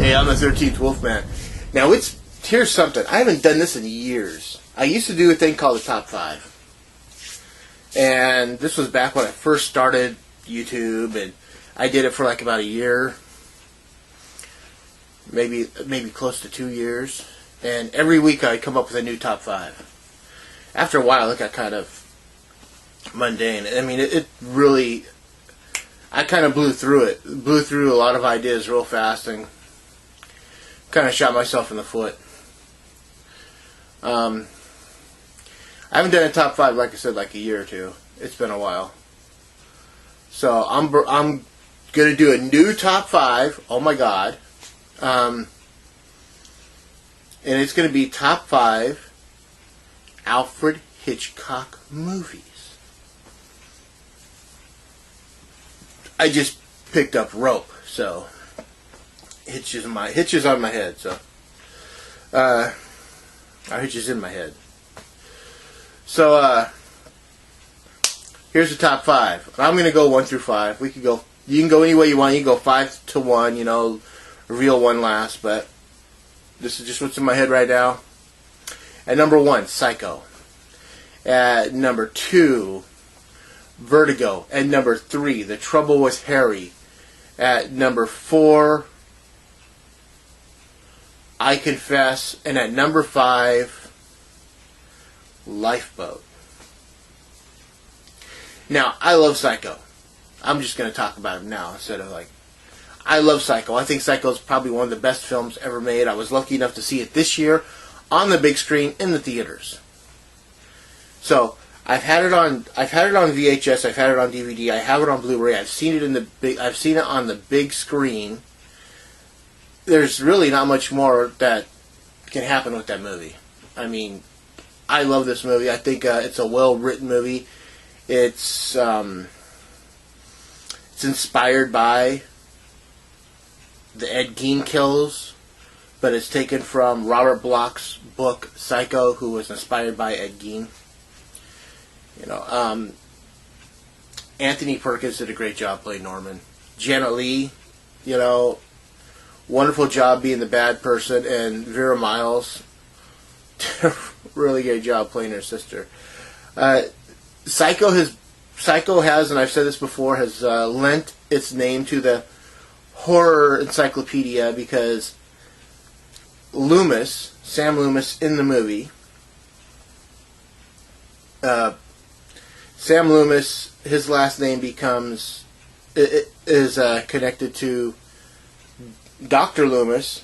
Hey, I'm the 13th Wolfman. Now, here's something. I haven't done this in years. I used to do a thing called the Top 5. And this was back when I first started YouTube, and I did it for like about a year. Maybe close to 2 years. And every week I'd come up with a new Top 5. After a while, it got kind of mundane. I mean, it really... I kind of blew through it. Blew through a lot of ideas real fast and kind of shot myself in the foot. I haven't done a top 5, like I said, like a year or two. It's been a while. So I'm going to do a new top 5. Oh my God. And it's going to be top 5 Alfred Hitchcock movies. I just picked up rope, so hitches on my head, so or hitches in my head. So here's the top 5. I'm gonna go 1 through 5. You can go any way you want. You can go 5 to 1, reveal one last, but this is just what's in my head right now. At number 1, Psycho. At number 2, Vertigo. At number 3, The Trouble with Harry. At number 4, I Confess. And at number 5, Lifeboat. Now, I love Psycho. I'm just going to talk about him now instead of I love Psycho. I think Psycho is probably one of the best films ever made. I was lucky enough to see it this year on the big screen in the theaters. So, I've had it on VHS, I've had it on DVD, I have it on Blu-ray, I've seen it on the big screen. There's really not much more that can happen with that movie. I mean, I love this movie. I think it's a well-written movie. It's inspired by the Ed Gein kills, but it's taken from Robert Bloch's book Psycho, who was inspired by Ed Gein. Anthony Perkins did a great job playing Norman. Janet Leigh, wonderful job being the bad person, and Vera Miles, really great job playing her sister. Psycho has, and I've said this before, has lent its name to the horror encyclopedia because Sam Loomis in the movie, Sam Loomis, his last name is connected to Dr. Loomis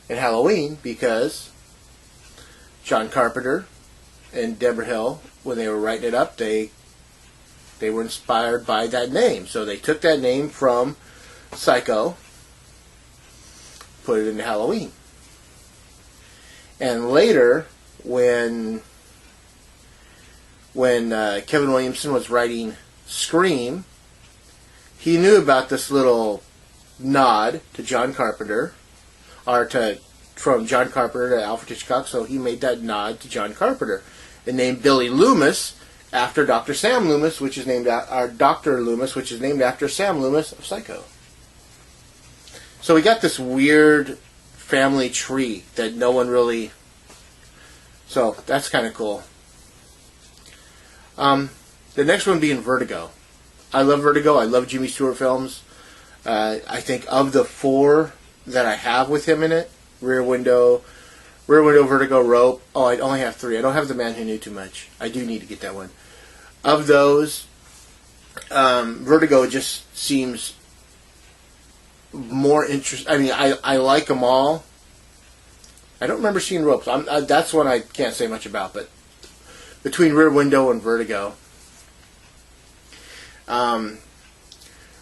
in Halloween because John Carpenter and Deborah Hill, when they were writing it up, they were inspired by that name. So they took that name from Psycho, put it into Halloween. And later, when Kevin Williamson was writing Scream, he knew about this little nod to John Carpenter, from John Carpenter to Alfred Hitchcock, so he made that nod to John Carpenter and named Billy Loomis after Dr. Sam Loomis, which is named Dr. Loomis, which is named after Sam Loomis of Psycho. So we got this weird family tree that no one really... So that's kind of cool. The next one being Vertigo. I love Vertigo. I love Jimmy Stewart films. I think of the 4 that I have with him in it, Rear Window, Vertigo, Rope. Oh, I only have 3. I don't have The Man Who Knew Too Much. I do need to get that one. Of those, Vertigo just seems more interesting. I mean, I like them all. I don't remember seeing Rope. That's one I can't say much about, but between Rear Window and Vertigo.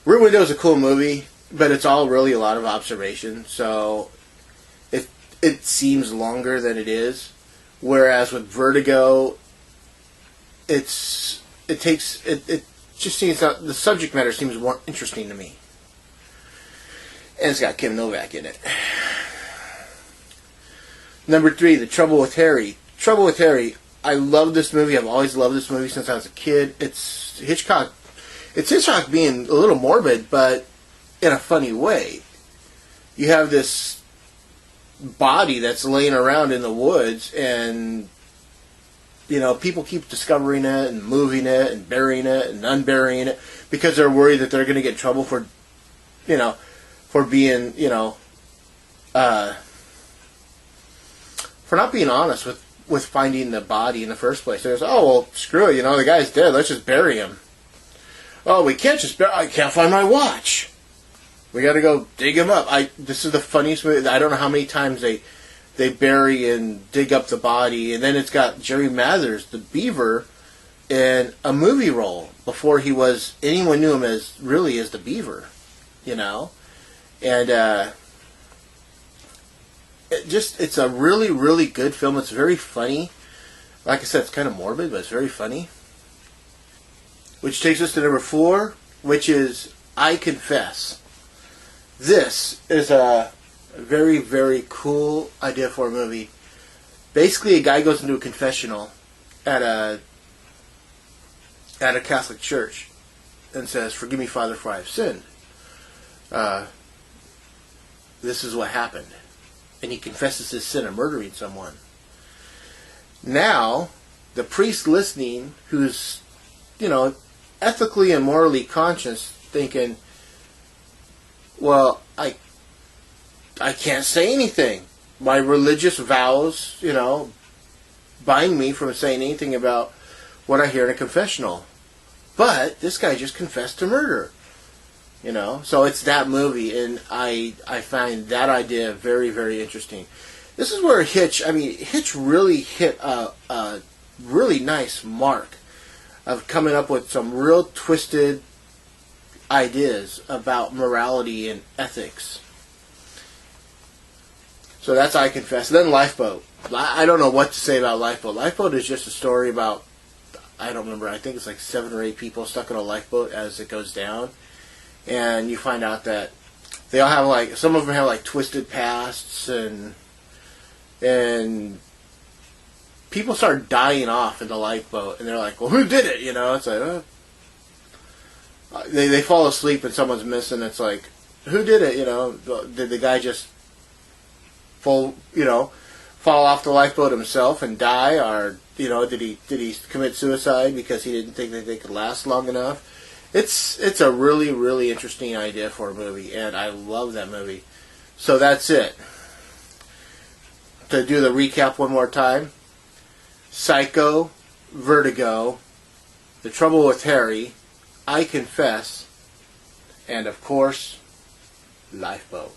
Rear Window is a cool movie, but it's all really a lot of observation, so it seems longer than it is. Whereas with Vertigo, it just seems the subject matter seems more interesting to me. And it's got Kim Novak in it. Number 3, The Trouble with Harry. Trouble with Harry. I love this movie. I've always loved this movie since I was a kid. It's Hitchcock being a little morbid, but in a funny way. you have this body that's laying around in the woods, and people keep discovering it and moving it and burying it and unburying it because they're worried that they're going to get in trouble for being, for not being honest with finding the body in the first place. There's, oh, well, screw it, the guy's dead, let's just bury him. Oh, we can't just bury, I can't find my watch. We got to go dig him up. This is the funniest movie. I don't know how many times they bury and dig up the body, and then it's got Jerry Mathers, the beaver, in a movie role before anyone knew him as the beaver, and it's a really, really good film. It's very funny. Like I said, it's kind of morbid, but it's very funny. Which takes us to number 4, which is I Confess. This is a very, very cool idea for a movie. Basically, a guy goes into a confessional at a Catholic church and says, "Forgive me, Father, for I have sinned. This is what happened." And he confesses his sin of murdering someone. Now, the priest listening, who's, ethically and morally conscious, thinking, well, I can't say anything. My religious vows, bind me from saying anything about what I hear in a confessional. But this guy just confessed to murder. So it's that movie, and I find that idea very, very interesting. This is where Hitch really hit a really nice mark of coming up with some real twisted ideas about morality and ethics. So that's I Confess. And then Lifeboat. I don't know what to say about Lifeboat. Lifeboat is just a story about, I don't remember, I think it's like 7 or 8 people stuck in a lifeboat as it goes down. And you find out that they all have some of them have twisted pasts, and people start dying off in the lifeboat, and they're like, well, who did it? It's like, they fall asleep and someone's missing. It's like, who did it? Did the guy just fall off the lifeboat himself and die, or did he commit suicide because he didn't think that they could last long enough? It's a really, really interesting idea for a movie, and I love that movie. So that's it. To do the recap one more time: Psycho, Vertigo, The Trouble with Harry, I Confess, and of course, Lifeboat.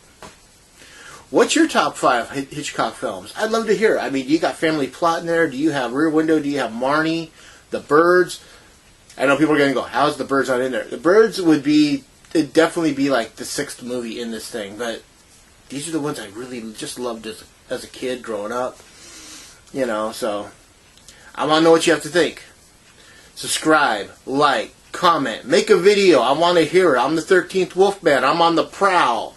What's your top 5 Hitchcock films? I'd love to hear. Do you got Family Plot in there? Do you have Rear Window? Do you have Marnie? The Birds? I know people are going to go, how's The Birds not in there? The Birds it'd definitely be like the 6th movie in this thing, but these are the ones I really just loved as a kid growing up. So I want to know what you have to think. Subscribe, like, comment, make a video. I want to hear it. I'm the 13th Wolfman. I'm on the prowl.